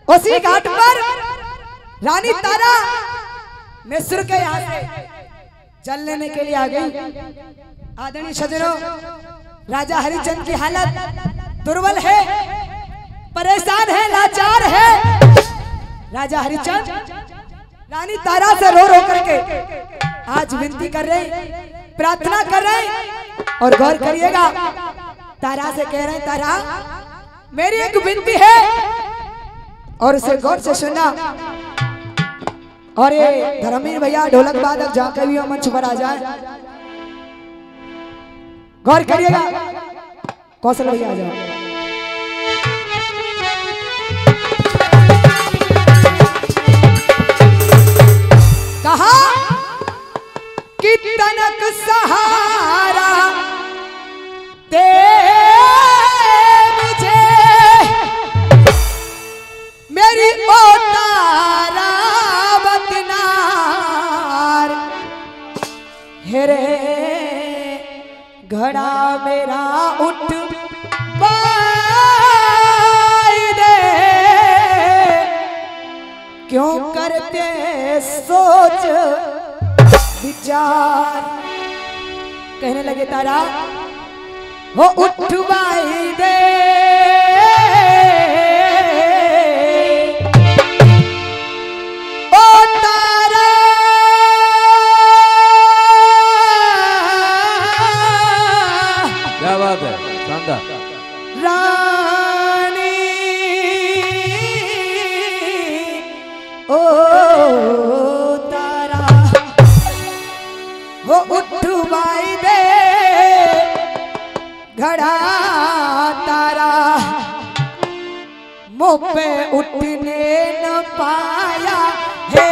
उसी घाट पर रानी तारा मिस्र के यहाँ से जल लेने के लिए आ गई। आदरणीय सज्जनों, राजा हरिचंद की हालत दुर्बल है, परेशान है, लाचार है। राजा हरिचंद रानी तारा से रो रो करके आज विनती कर रहे, प्रार्थना कर रहे। और गौर करिएगा, तारा से कह रहे, तारा मेरी एक विनती है और उसे गौर से सुनना। और ये धर्मवीर भैया ढोलक वादक जाकर भी मंच पर आ जाए, गौर करिएगा। कौशल भैया आ जाओ। कहा कि तनक सहारा दे मुझे मेरी ओ तारा बतनार, हेरे घड़ा मेरा उठ दे, क्यों करते सोच विचार। कहने लगे तारा वो उठवाई दे, ओ तारा क्या बात है, शानदार। रानी ओ तारा वो उठवाई दे, घड़ा तारा मुँह पे उठने न पाया है,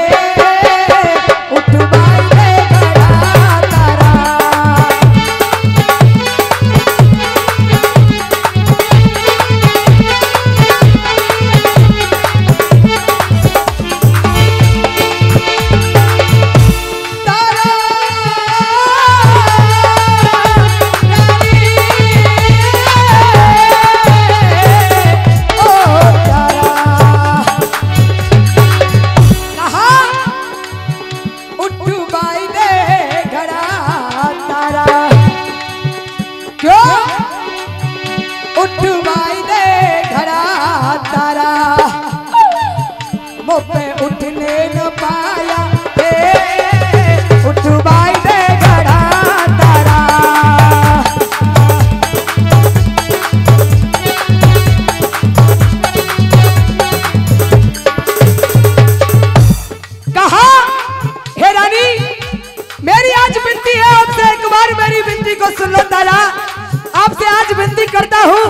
उठवाई दे घड़ा तारा। उठवाई दे घड़ा तारा, मुँह पे उठने न पाया, उठवाई दे घड़ा तारा। कहा हे रानी, मेरी आज विनती है आपसे, एक बार मेरी विनती को सुन लो तारा। आपसे आज विनती करता हूँ,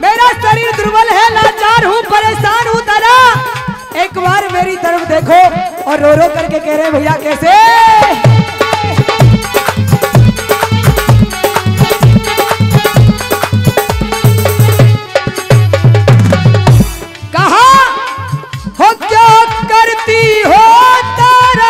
मेरा शरीर दुर्बल है, लाचार हूँ, परेशान हूँ तारा। एक बार मेरी तरफ देखो। और रो रो करके कह रहे भैया कैसे, कहा हो क्या करती हो तारा,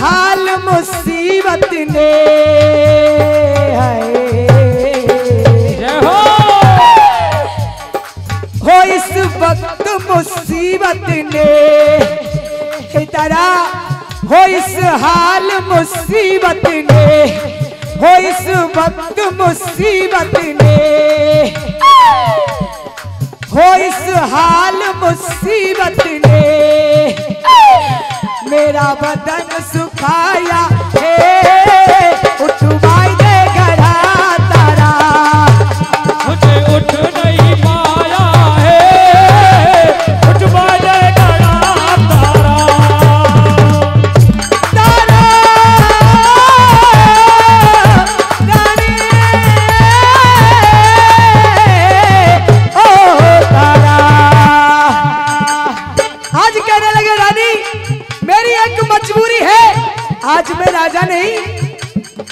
हाल मुसीबत ने हो इस वक्त मुसीबत ने तारा हो इस हाल मुसीबत ने, हो इस वक्त मुसीबत ने, हो इस हाल मुसीबत ने मेरा बदन सुखाया है। उठवाई दे गड़ा तारा, मुझे उठ नहीं पाया है, उठवाई दे गड़ा तारा। तारा रानी ओ तारा। आज कहने लगे रानी मेरी एक मजबूरी है, आज मैं राजा नहीं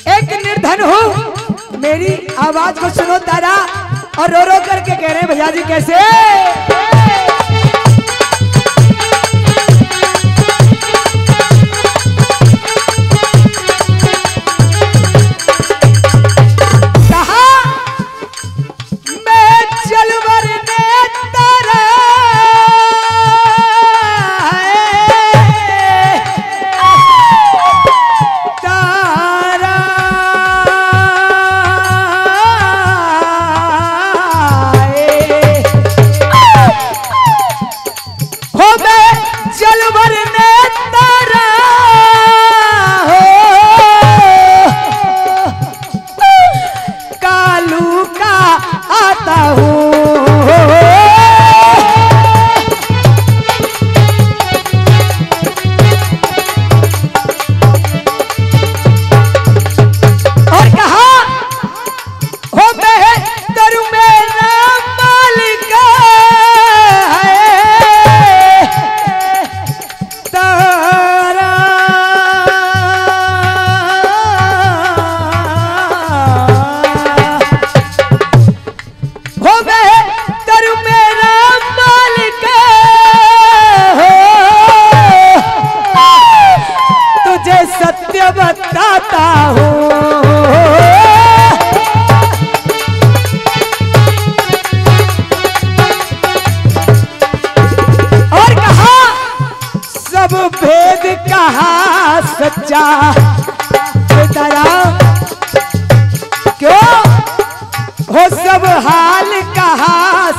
एक निर्धन हूँ, मेरी आवाज को सुनो तारा। और रो रो करके कह रहे हैं भैया जी कैसे? कहा मैं जलवर ने तारा बताता हूँ। और कहा सब भेद कहा सच्चा तारा, क्यों हो सब हाल कहा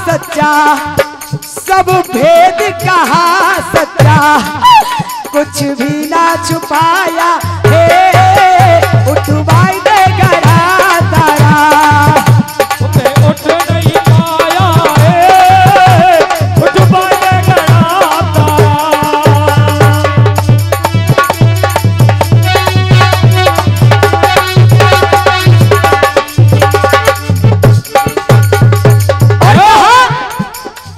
सच्चा, सब भेद कहा सच्चा, कुछ भी ना छुपाया है। उठवाई दे गड़ा तारा, उठ नहीं पाया है, उठवाई दे गड़ा तारा।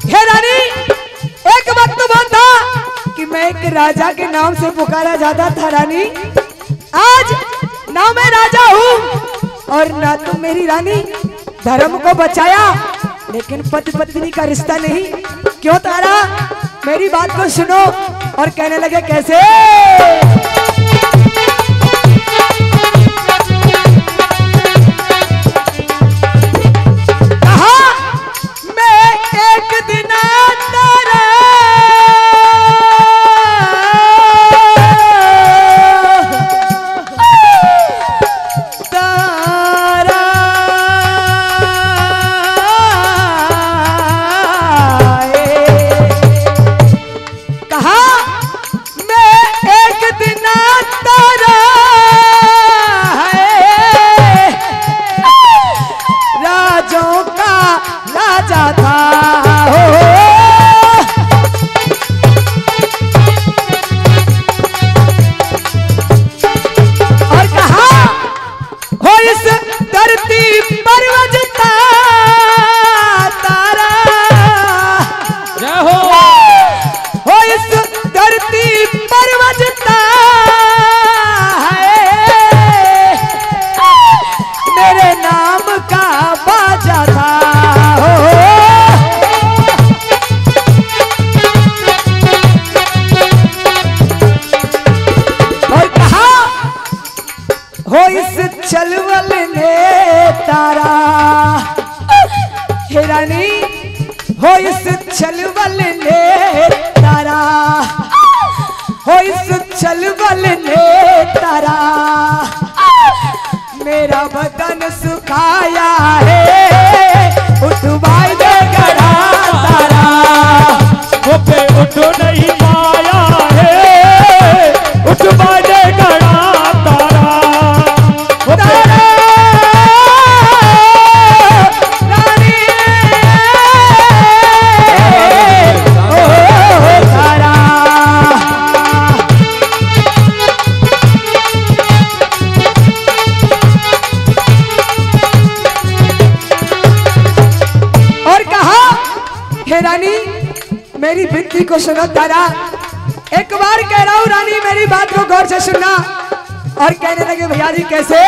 हे रानी एक वक्त वो था कि मैं एक राजा के नाम से पुकारा जाता था रानी, आज ना मैं राजा हूँ और ना तुम मेरी रानी। धर्म को बचाया लेकिन पति पत्नी का रिश्ता नहीं। क्यों तारा मेरी बात को सुनो। और कहने लगे कैसे? कहा मैं एक दिन तारा चलवल ने तारा, हे रानी हो इस चलवल ने तारा, हो इस चलबल ने तारा मेरा बदन सुखाया है उठवाई दे गड़ा तारा मुझे उठ नहीं पाया है उठवा दे गड़ा तारा रानी मेरी विनती को सुनो तारा एक बार कह रहा हूँ रानी मेरी बात को गौर से सुनना और कहने लगे भैया जी कैसे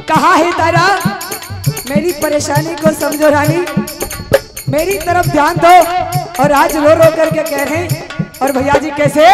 कहा है तारा मेरी परेशानी को समझो रानी मेरी तरफ ध्यान दो और आज रो रो करके कह रहे हैं और भैया जी कैसे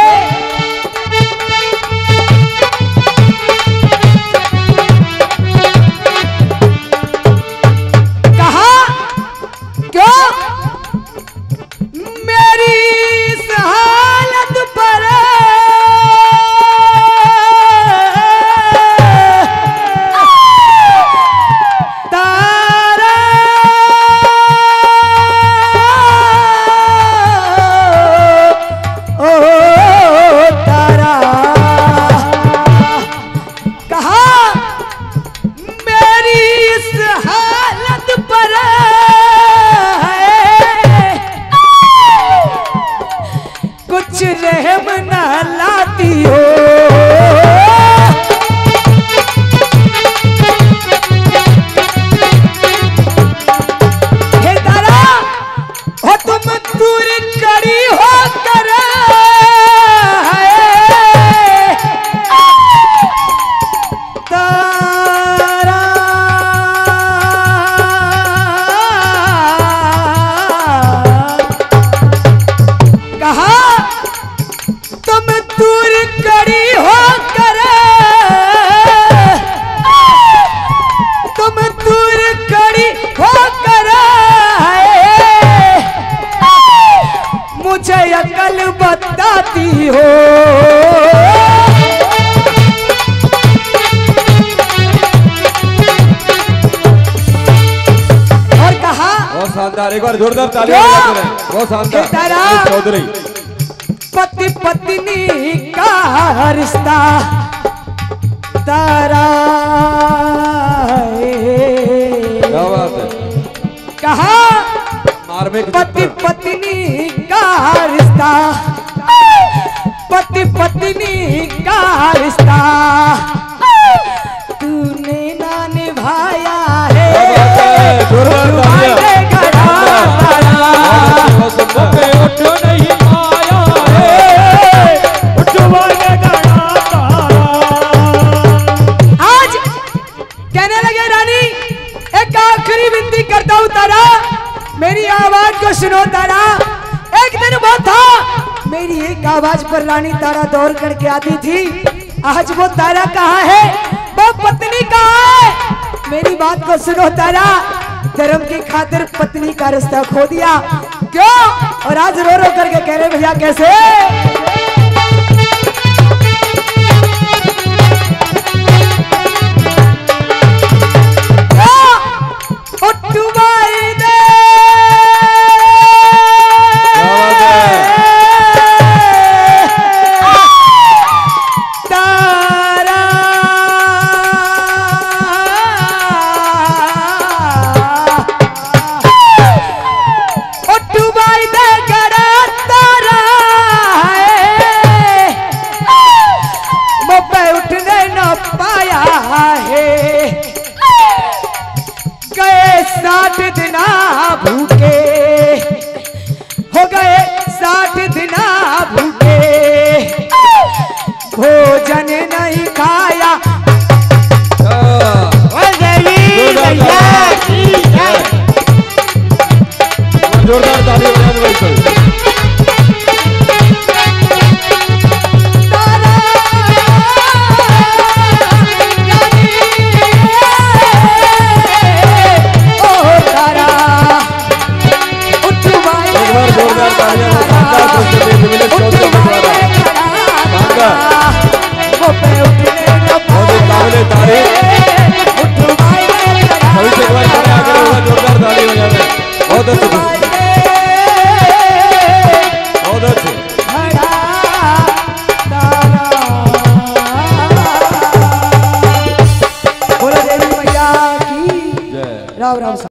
रहम ना लाती हो हे तारा हो तुम दूर कड़ी हो कर तारा कहा तुम दूर कड़ी हो कर तुम दूर कड़ी हो कर मुझे अकल बताती हो और कहा बहुत शानदार एक बार जोरदार तालियां बजाते रहे बहुत शानदार चौधरी पति पत्नी का रिश्ता तारा क्या बात है कहा पति पत्नी का रिश्ता पति पत्नी का रिश्ता तूने ना निभाया है उठ नहीं पाया है उठवा दे गड़ा तारा आज कहने लगे रानी एक आखिरी विनती करता हूँ तारा मेरी आवाज को सुनो तारा एक दिन वो था मेरी एक आवाज पर रानी तारा दौड़ करके आती थी आज वो तारा कहाँ है वो पत्नी कहाँ है मेरी बात को सुनो तारा धर्म की खातिर पत्नी का रिश्ता खो दिया क्यों और आज रो रो करके कह रहे भैया कैसे उठवाई दे तारा उठवाई दे गड़ा तारा मुझे उठने न पाया है गए 60 दिन भूखे